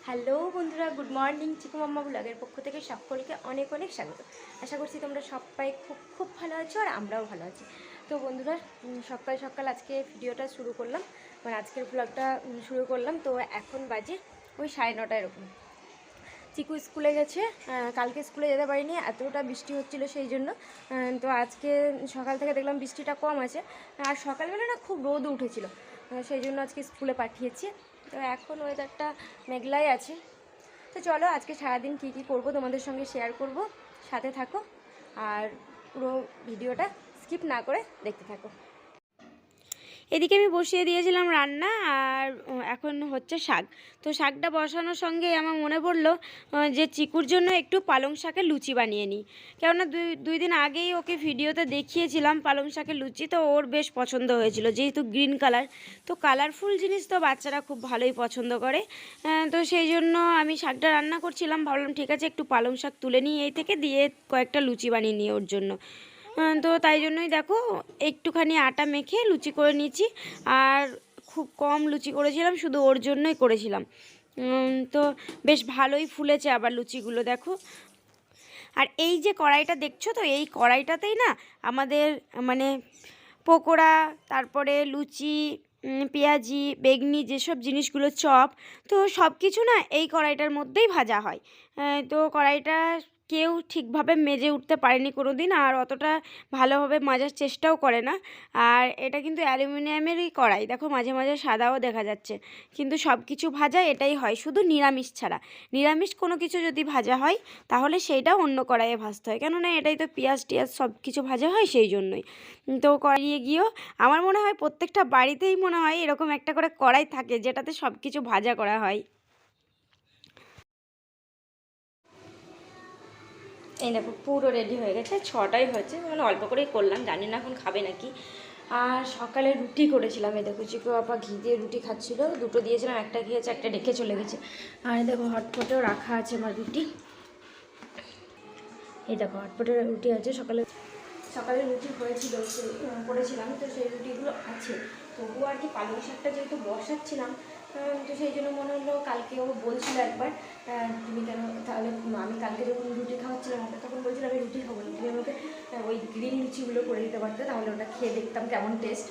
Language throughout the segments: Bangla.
হ্যালো বন্ধুরা, গুড মর্নিং। চিকু মাম্মা ব্লগের পক্ষ থেকে সকলকে অনেক অনেক স্বাগত। আশা করছি তোমরা সবাই খুব খুব ভালো আছো আর আমরাও ভালো আছি। তো বন্ধুরা, সকাল সকাল আজকে ভিডিওটা শুরু করলাম, মানে আজকের ব্লগটা শুরু করলাম। তো এখন বাজে ওই 9:30 এরকম। চিকু স্কুলে গেছে, কালকে স্কুলে যেতে পারিনি, এতটা বৃষ্টি হচ্ছিলো সেই জন্য। তো আজকে সকাল থেকে দেখলাম বৃষ্টিটা কম আছে, আর সকালবেলা না খুব রোদ উঠেছিল, সেই জন্য আজকে স্কুলে পাঠিয়েছি। তো এখন ওয়েদারটা মেঘলাই আছে। তো চলো আজকে সারাদিন কী কী করবো তোমাদের সঙ্গে শেয়ার করব, সাথে থাকো আর পুরো ভিডিওটা স্কিপ না করে দেখতে থাকো। এদিকে আমি বসিয়ে দিয়েছিলাম রান্না, আর এখন হচ্ছে শাক। তো শাকটা বসানোর সঙ্গে আমার মনে পড়লো যে চিকুর জন্য একটু পালং শাকের লুচি বানিয়ে নিই। কেননা দুই দিন আগেই ওকে ভিডিওতে দেখিয়েছিলাম পালং শাকের লুচি, তো ওর বেশ পছন্দ হয়েছিল, যেহেতু গ্রিন কালার, তো কালারফুল জিনিস তো বাচ্চারা খুব ভালোই পছন্দ করে। তো সেই জন্য আমি শাকটা রান্না করছিলাম, ভাবলাম ঠিক আছে একটু পালং শাক তুলে নিই এই থেকে, দিয়ে কয়েকটা লুচি বানিয়ে নিই ওর জন্য। তো তাই জন্যই দেখো একটুখানি আটা মেখে লুচি করে নিয়েছি, আর খুব কম লুচি করেছিলাম, শুধু ওর জন্যই করেছিলাম। তো বেশ ভালোই ফুলেছে আবার লুচিগুলো দেখো। আর এই যে কড়াইটা দেখছো, তো এই কড়াইটাতেই না আমাদের মানে পকোড়া, তারপরে লুচি, পেঁয়াজি, বেগনি, যেসব জিনিসগুলো চপ, তো সব কিছু না এই কড়াইটার মধ্যেই ভাজা হয়। তো কড়াইটা কেউ ঠিকভাবে মেজে উঠতে পারেনি কোনো দিন, আর অতটা ভালোভাবে মাজার চেষ্টাও করে না। আর এটা কিন্তু অ্যালুমিনিয়ামেরই কড়াই, দেখো মাঝে মাঝে সাদাও দেখা যাচ্ছে, কিন্তু সব কিছু ভাজা এটাই হয়, শুধু নিরামিষ ছাড়া। নিরামিষ কোনো কিছু যদি ভাজা হয় তাহলে সেইটা অন্য কড়াইয়ে ভাজতে হয়, কেননা এটাই তো পেঁয়াজ টিয়াজ সব কিছু ভাজা হয়, সেই জন্যই। তো কড়াইয়ে গিয়েও আমার মনে হয় প্রত্যেকটা বাড়িতেই মনে হয় এরকম একটা করে কড়াই থাকে যেটাতে সব কিছু ভাজা করা হয়। এই দেখো পুরো রেডি হয়ে গেছে, 6টাই হয়েছে, মানে অল্প করেই করলাম, জানি না এখন খাবে নাকি। আর সকালে রুটি করেছিলাম, এই দেখো চিকু আপা ঘি দিয়ে রুটি খাচ্ছিল, দুটো দিয়েছিলাম, একটা খেয়েছে, একটা রেখে চলে গেছে। আর দেখো হটপটেও রাখা আছে আমার রুটি, এই দেখো হটপটের রুটি আছে। সকালে সকালে রুটি হয়েছিল, করেছিলাম, তো সেই রুটিগুলো আছে। তবুও আর কি পালং শাকটা যেহেতু বসাচ্ছিলাম, তো সেই জন্য মনে হলো, কালকে ও বলছিল একবার তুমি কেন তাহলে, আমি কালকে যখন রুটি খাওয়াচ্ছিলাম ওকে, তখন বলছিলাম আমি রুটি খাবো না, তুমি আমাকে ওই গ্রিন লুচিগুলো করে দিতে পারতে, তাহলে ওটা খেয়ে দেখতাম কেমন টেস্ট।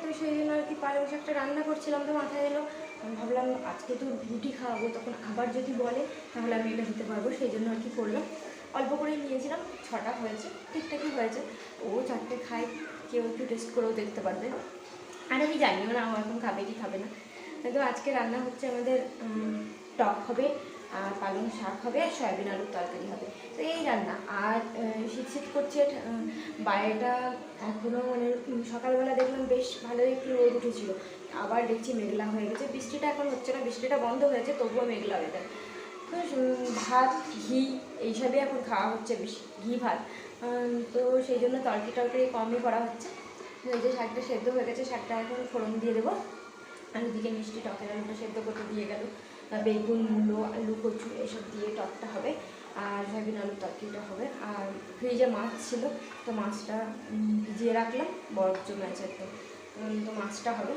তো সেই জন্য আর কি পালং শাকটা রান্না করছিলাম, তো মাথায় এলো, আমি ভাবলাম আজকে তো রুটি খাওয়াবো, তখন আবার যদি বলে তাহলে আমি এটা দিতে পারবো, সেই জন্য আর কি করলাম। অল্প করে নিয়েছিলাম, 6টা হয়েছে, ঠিকঠাকই হয়েছে। ও 4টে খায়, কেউ একটু টেস্ট করেও দেখতে পারবে। আর আমি জানিও না ও এখন খাবে কি খাবে না। তো আজকে রান্না হচ্ছে আমাদের টক হবে, আর পালং শাক হবে, আর সয়াবিন আলুর তরকারি হবে, তো এই রান্না। আর শীত করছে, বাইরেটা এখনও মানে সকালবেলা দেখলাম বেশ ভালোই একটু রোদ উঠেছিল, আবার দেখছি মেঘলা হয়ে গেছে, বৃষ্টিটা এখন হচ্ছে না, বৃষ্টিটা বন্ধ হয়েছে, তবুও মেঘলা হয়ে যায়। তো ভাত ঘি এইসবই এখন খাওয়া হচ্ছে, বেশি ঘি ভাত। তো সেই জন্য তরকারি কমই করা হচ্ছে। এই যে শাকটা সেদ্ধ হয়ে গেছে, শাকটা এখন ফোড়ন দিয়ে দেবো, আর ওদিকে মিষ্টি টকের আলুটা সেদ্ধ করতে দিয়ে গেল, বেগুন, মূলো, আলু, কচু এসব দিয়ে টকটা হবে, আর সয়াবিন আলুর তরকারিটা হবে। আর ফ্রিজে মাছ ছিল, তো মাছটা ভিজিয়ে রাখলাম, বরফ জমে আছে একদম, তো মাছটা হবে।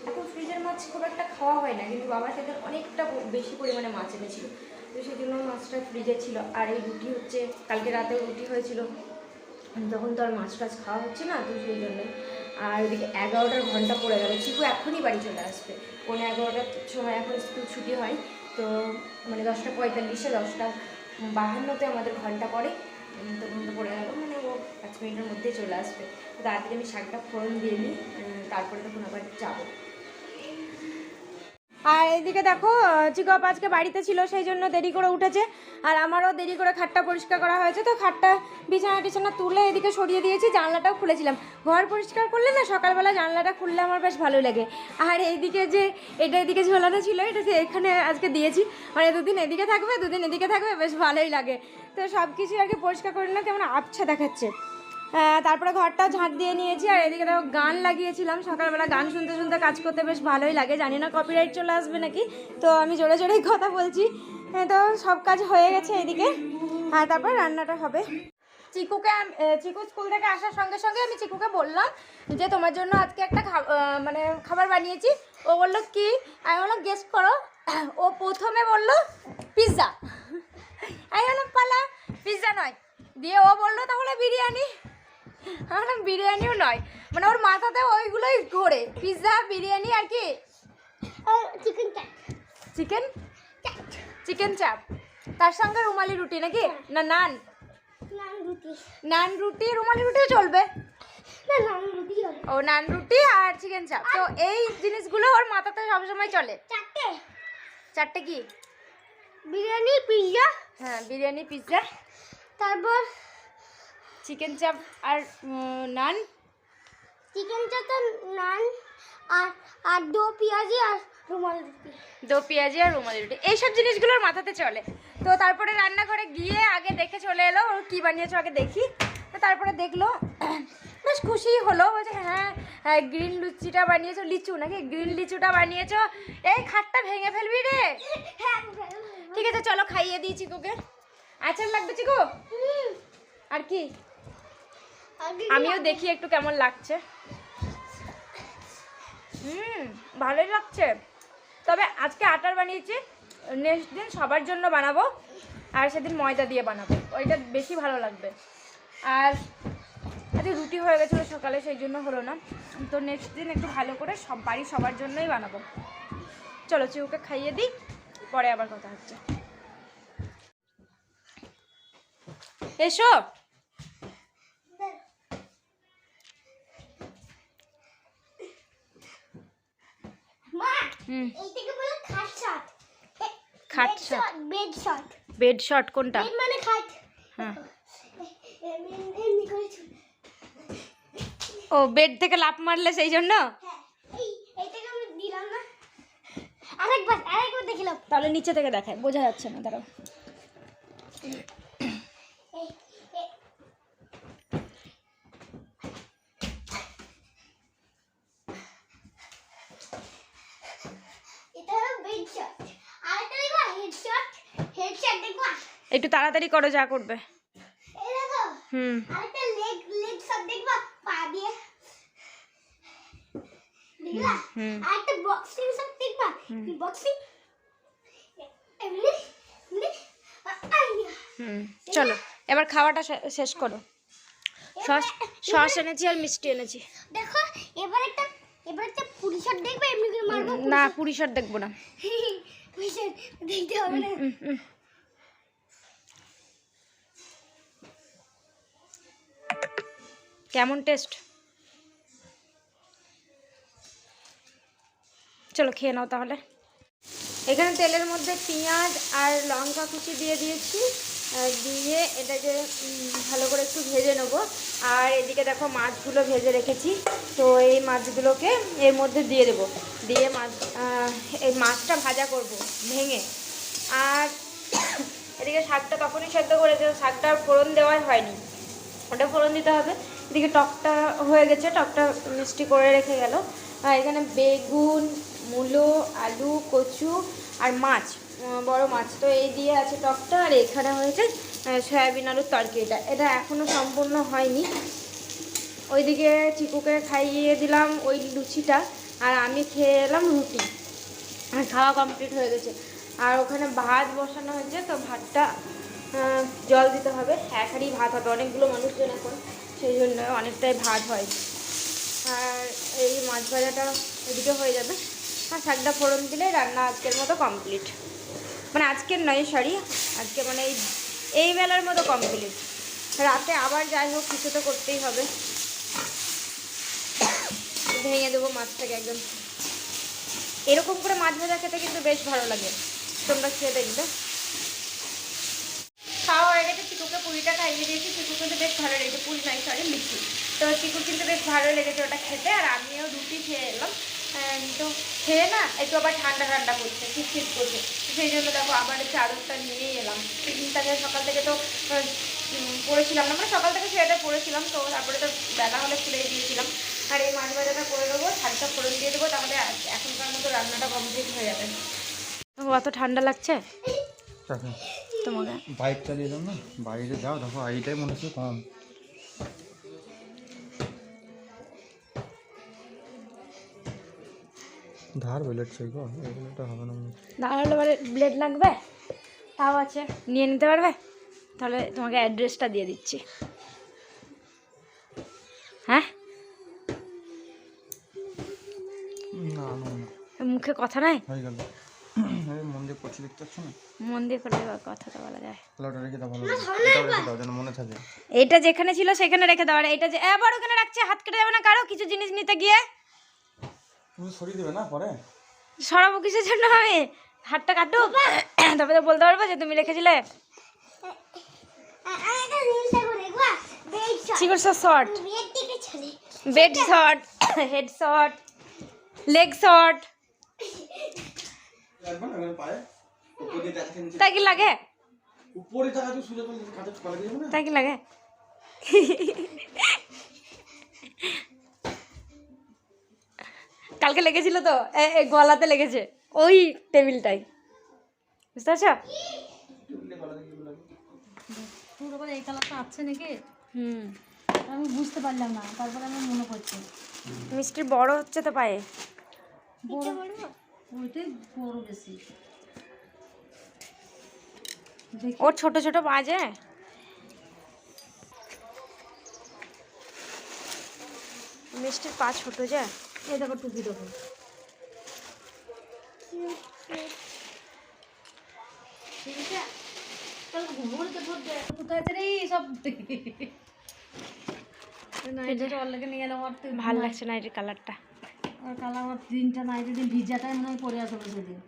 এখন ফ্রিজের মাছ খুব একটা খাওয়া হয় না, কিন্তু বাবা সেদিন অনেকটা বেশি পরিমাণে মাছ এনেছিল, তো সেই জন্য মাছটা ফ্রিজে ছিল। আর এই রুটি হচ্ছে, কালকে রাতেও রুটি হয়েছিল, তখন তো আর মাছ টাছ খাওয়া হচ্ছে না, তো সেই জন্যে। আর ওদিকে 11টার ঘন্টা পড়ে গেল, চিকু এখনই বাড়ি চলে আসবে, 11:15 সময় এখন স্কুল ছুটি হয়, তো মানে 10:45, 10:52 আমাদের ঘন্টা পড়ে, তো ঘন্টা পড়ে গেল, মানে ও 5 মিনিটের মধ্যেই চলে আসবে। তো তাড়াতাড়ি আমি শাকটা ফোড়ন দিয়ে নিই, তারপরে তখন আবার যাবো। আর এইদিকে দেখো চিকু আপা আজকে বাড়িতে ছিল, সেই জন্য দেরি করে উঠেছে, আর আমারও দেরি করে খাটটা পরিষ্কার করা হয়েছে, তো খাটটা বিছানা টিছানা তুলে এদিকে সরিয়ে দিয়েছি, জানলাটাও খুলেছিলাম। ঘর পরিষ্কার করলে না সকালবেলা জানলাটা খুললে আমার বেশ ভালো লাগে। আর এইদিকে যে এটা এদিকে ঝোলানো ছিল, এটা এখানে আজকে দিয়েছি, মানে দুদিন এদিকে থাকবে, দুদিন এদিকে থাকবে, বেশ ভালোই লাগে। তো সব কিছু আর কি পরিষ্কার করে নিলে কেমন আবছা দেখাচ্ছে। তারপরে ঘরটা ঝাঁট দিয়ে নিয়েছি, আর এদিকে দেখো গান লাগিয়েছিলাম, সকালবেলা গান শুনতে শুনতে কাজ করতে বেশ ভালোই লাগে, জানি না কপিরাইট চলে আসবে নাকি, তো আমি জোরে জোরেই কথা বলছি। তো সব কাজ হয়ে গেছে এদিকে, আর তারপর রান্নাটা হবে। চিকু স্কুল থেকে আসার সঙ্গে সঙ্গে আমি চিকুকে বললাম যে তোমার জন্য আজকে একটা মানে খাবার বানিয়েছি। ও বললো কি, আমি বললাম গেস করো। ও প্রথমে বললো পিৎজা, আমি বললাম পালা পিৎজা নয়, দিয়ে ও বললো তাহলে বিরিয়ানি, আমি বললাম বিরিয়ানিও নয়, মানে ওর মাথাতে ওইগুলোই ঘোরে, পিৎজা বিরিয়ানি আর কি চিকেন চিকেন চাপ, তার সঙ্গে রুমালি রুটি নাকি না নান, নান রুটি রুমালি রুটিও চলবে, ও নান রুটি আর চিকেন চাপ। তো এই জিনিসগুলো ওর মাথাতে সবসময় চলে। চারটে কি? বিরিয়ানি, পিৎজা, হ্যাঁ বিরিয়ানি পিৎজা, তারপর চিকেন চাপ আর নান, চিকেন চাটা, নান আর আর দো পেঁয়াজি আর রুমালি রুটি, দো পেঁয়াজি আর রুমালি রুটি, এইসব জিনিসগুলোর মাথাতে চলে। তো তারপরে রান্নাঘরে গিয়ে আগে দেখে চলে এলো ওর কী বানিয়েছো আগে দেখি, তো তারপরে দেখলো বেশ খুশি হলো, বলছে হ্যাঁ হ্যাঁ গ্রিন লুচিটা বানিয়েছো, লিচু নাকি গ্রিন লিচুটা বানিয়েছো, এই খাটটা ভেঙে ফেলবি রে। ঠিক আছে চলো খাইয়ে দিই চিকুকে। আচার লাগবে চিকু? আর কি? আমিও দেখি একটু কেমন লাগছে। ভালোই লাগছে, তবে আজকে আটার বানিয়েছি, নেক্সট দিন সবার জন্য বানাবো, আর সেদিন ময়দা দিয়ে বানাবো, ওইটা বেশি ভালো লাগবে। আর আজকে রুটি হয়ে গেছিলো সকালে, সেই জন্য হলো না, তো নেক্সট দিন একটু ভালো করে বাড়ির সবার জন্যই বানাবো। চলো চিকুকে খাইয়ে দিই, পরে আবার কথা হচ্ছে। এসো। খাট shot, bed shot, bed shot কোনটা? বেড মানে খাট, হ্যাঁ এমনি করে ও বেড থেকে লাফ মারলে সেই জন্য। এইটাকে আমি দিলাম না, আরেকবার দেখিলাম, তাহলে নিচে থেকে দেখায়, বোঝা যাচ্ছে না, দাঁড়াও। এটা হলো বেড শট, আরেকটা দেখবা হেডশট দেখবা, একটু তাড়াতাড়ি করো যা করবে। এই দেখো হুম আরেকটা লেগ শট দেখবা, পা দিয়ে দেখলা, আরেকটা বক্সিং শট দেখবা, বক্সিং এমনি এমনি চলো এবার খাওয়াটা শেষ করো। সস এনেছি আর মিষ্টি এনেছি। দেখো এবার একটা পুরি শট দেখবে, এমনি করে মারবো না পুরি শট দেখবো না, পুরি শট দেখতে হবে না। কেমন টেস্ট? চলো খেয়ে নাও তাহলে। এখানে তেলের মধ্যে পেঁয়াজ আর লঙ্কা কুচি দিয়ে দিয়েছি, দিয়ে এটাকে ভালো করে একটু ভেজে নেবো। আর এদিকে দেখো মাছগুলো ভেজে রেখেছি, তো এই মাছগুলোকে এর মধ্যে দিয়ে দেবো, দিয়ে এই মাছটা ভাজা করব ভেঙে। আর এদিকে শাকটা তখনই সেদ্ধ করেছে, শাকটা ফোড়ন দেওয়াই হয়নি, ওটা ফোড়ন দিতে হবে। এদিকে টকটা হয়ে গেছে, টকটা মিষ্টি করে রেখে গেল। আর এখানে বেগুন, মূলো, আলু, কচু আর মাছ, বড় মাছ, তো এই দিয়ে আছে টকটা। আর এখানে হয়েছে সয়াবিন আলুর তরকারিটা, এটা এখনও সম্পূর্ণ হয়নি। ওইদিকে চিকুকে খাইয়ে দিলাম ওই লুচিটা, আর আমি খেয়ে এলাম রুটি, আর খাওয়া কমপ্লিট হয়ে গেছে। আর ওখানে ভাত বসানো হয়েছে, তো ভাতটা জল দিতে হবে, এক হাঁড়ি ভাত হবে, অনেকগুলো মানুষজন এখন, সেই জন্য অনেকটাই ভাত হয়। আর এই মাছ ভাজাটা এদিকে হয়ে যাবে, আর শাকটা ফোড়ন দিলে রান্না আজকের মতো কমপ্লিট, মানে আজকের নয় সরি, আজকে মানে এই বেলার মতো কমপ্লিট। রাতে আবার যাই হোক কিছু তো করতেই হবে। ভেঙে দেবো মাছটাকে একদম, এরকম করে মাছ ভাজা খেতে কিন্তু বেশ ভালো লাগে, তোমরা খেয়ে দেখবে। খাওয়া হয়ে গেছে, চিকুকে পুরিটা খাইয়ে দিয়েছি, চিকু কিন্তু বেশ ভালো লেগেছে, পুরি নাই সরি লিচু, তো চিকুর কিন্তু বেশ ভালো লেগেছে ওটা খেতে। আর আমিও রুটি খেয়ে এলাম, তো খেয়ে না একটু আবার ঠান্ডা ঠান্ডা করছে, শীত করছে, সেই জন্য দেখো আবার একটু আদরটা নিয়েই এলাম। টিফিনটাকে সকাল থেকে তো পড়েছিলাম না, মানে সকাল থেকে সেটা পড়েছিলাম, তো তারপরে তো বেলা হলে খুলেই দিয়েছিলাম। আর এই মাছ ভাজাটা করে দেবো, শাকটা ফোড়ন দিয়ে দেবো, তাহলে এখনকার মতো রান্নাটা কমপ্লিট হয়ে যাবে। অত ঠান্ডা লাগছে তোমাকে? বাইক চালিয়ে দাও না, বাইরে যাও, দেখো এইটাই মনে হচ্ছে কম। ধার বেলেটছে গো, এগুলোটা হবে না। তাহলে এবারে ব্লেড লাগবে, তাও আছে, নিয়ে নিতে পারবে? তাহলে তোমাকে অ্যাড্রেসটা দিয়ে দিচ্ছি। হ্যাঁ, না না না, মুখে কথা নাই, হয়ে গেল। এই মন দিয়ে করছি, দেখতে পাচ্ছ না? মন দিয়ে করলে কথাটা বলা যায়। তাহলে রেখে দাও, ভালো করে। এটাও রেখে দাও যেন মনে থাকে। এইটা যেখানে ছিল সেখানে রেখে দাও, আর এইটা যে আবার ওখানে রাখছে, হাত কেটে যাবে না কারো কিছু জিনিস নিতে গিয়ে? তুমি সরিয়ে দেবে না পরে? সরাবো কিসের জন্য আমি? হাতটা কাটো, তারপরে বলতে পারবো যে তুমি রেখেছিলে। আমি একটা জিনিস দেখো, দেখবা বেড শট, চিকন শর্ট, বেড থেকে চলে bed shot, head shot, leg shot, একবার না পায়ে উপর দিয়ে টাকা নিচে, তাই কি লাগে? উপরে টাকা তো সুজা করে কাঁচা কলা দিয়ে না। তাই কি লাগে? কালকে লেগেছিল তো, এই গলাতে লেগেছে, ওই টেবিলটাই, বুঝতে পারছো? পুরো করে এই কালারটা আছে নাকি হুম, আমি বুঝতে পারলাম না, তারপরে আমার মনে পড়ছে মিষ্টি বড় হচ্ছে তো পায়ে। ওইটাই বড় বেশি। ওর ছোট ছোট বাজে। মিষ্টির পা ছোট যে। এই দেখো টুপি দেখো, কোথায় আছে রে সব? নাইটের অল্লাকে নিয়ে গেলাম, আমার তো ভাল লাগছে না এর কালারটা। আর কাল আমার দিনটা নাইটের দিন ভিজাটাই মনে হয় পরে আসলো সেদিন।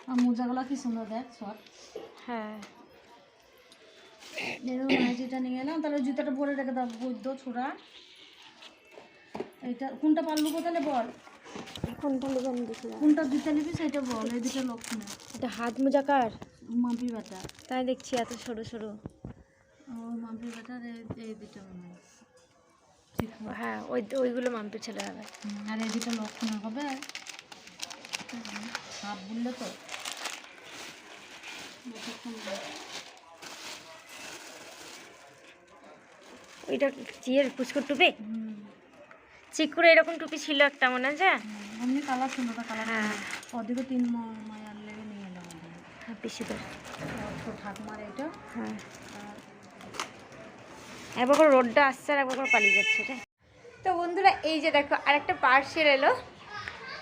আর মোজাগুলো কি সুন্দর দেখ সব। হ্যাঁ, এরকম নাইটিটা নিয়ে গেলাম, তাহলে ওই জুতাটা পরে রেখে দাও, বৈদ্য ছোড়া। এইটা কোনটা পারলু কোথায় বল, কোনটা নেবেন দেখি? কোনটা জুতা নিবি সেটা বল। এই দুটো লক্ষ্য না, এটা হাত মোজাকার, মাম্পি বাটা। তাই দেখছি এত সরু সরু। ও মাম্পি বাটার এই দুটো মনে হয় ঠিক হবে। হ্যাঁ, ওইগুলো মাম্পির ছেলে হবে। আর এই দুটো লক্ষ্য না হবে, হাফ বললে তো ওইটা চিয়ের পুচকুর টুপি, চিকুর এরকম টুপি ছিল একটা, মনে আছে? এমনি কালার সুন্দর কালার। হ্যাঁ, ওদিকে 3 মায়ার লেগে নিয়ে এলাম হ্যাঁ পিসিদের। তো ঠাকুমার এটা। হ্যাঁ, একবার করে রোডটা আসছে আর একবার করে পালিয়ে যাচ্ছে রে। তো বন্ধুরা এই যে দেখো আরেকটা পার্সেল এলো,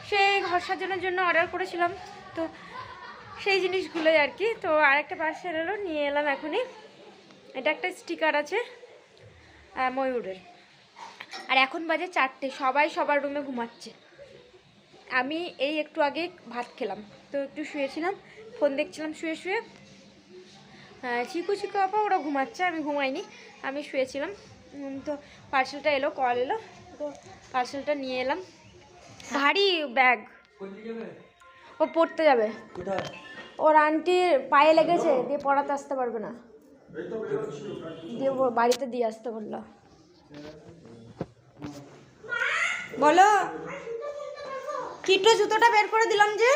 সেই ঘর সাজানোর জন্য অর্ডার করেছিলাম, তো সেই জিনিসগুলোই আর কি। তো আরেকটা পার্সেল এলো, নিয়ে এলাম এখনই। এটা একটা স্টিকার আছে ময়ূরের। আর এখন বাজে 4টে, সবাই সবার রুমে ঘুমাচ্ছে। আমি এই একটু আগে ভাত খেলাম, তো একটু শুয়েছিলাম, ফোন দেখছিলাম শুয়ে শুয়ে। চিকু চিকু আপা ওরা ঘুমাচ্ছে, আমি ঘুমাইনি, আমি শুয়েছিলাম। তো পার্সেলটা এলো, কল এলো, তো পার্সেলটা নিয়ে এলাম। ভারী ব্যাগ, ও পড়তে যাবে, ওর আন্টির পায়ে লেগেছে, দিয়ে পড়াতে আসতে পারবে না, দিয়ে বাড়িতে দিয়ে আসতে বললো। বলো, কিটো জুতোটা বের করে দিলাম যে।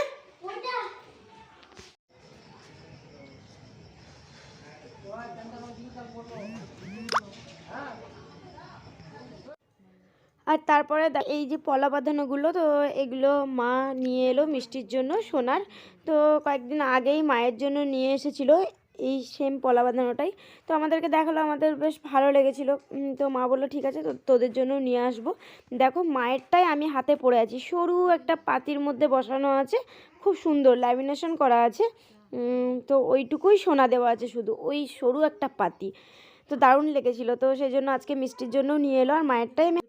আর তারপরে এই যে পলা বাঁধানোগুলো, তো এগুলো মা নিয়ে এলো মিষ্টির জন্য, সোনার। তো কয়েকদিন আগেই মায়ের জন্য নিয়ে এসেছিলো এই সেম পলা বাঁধানোটাই। তো আমাদেরকে দেখালো, আমাদের বেশ ভালো লেগেছিলো। তো মা বললো ঠিক আছে, তো তোদের জন্য নিয়ে আসবো। দেখো মায়েরটাই আমি হাতে পরে আছি, সরু একটা পাতির মধ্যে বসানো আছে, খুব সুন্দর ল্যামিনেশন করা আছে। তো ওইটুকুই সোনা দেওয়া আছে, শুধু ওই সরু একটা পাতি। তো দারুণ লেগেছিলো, তো সেই জন্য আজকে মিষ্টির জন্যও নিয়ে এলো। আর মায়েরটাই আমি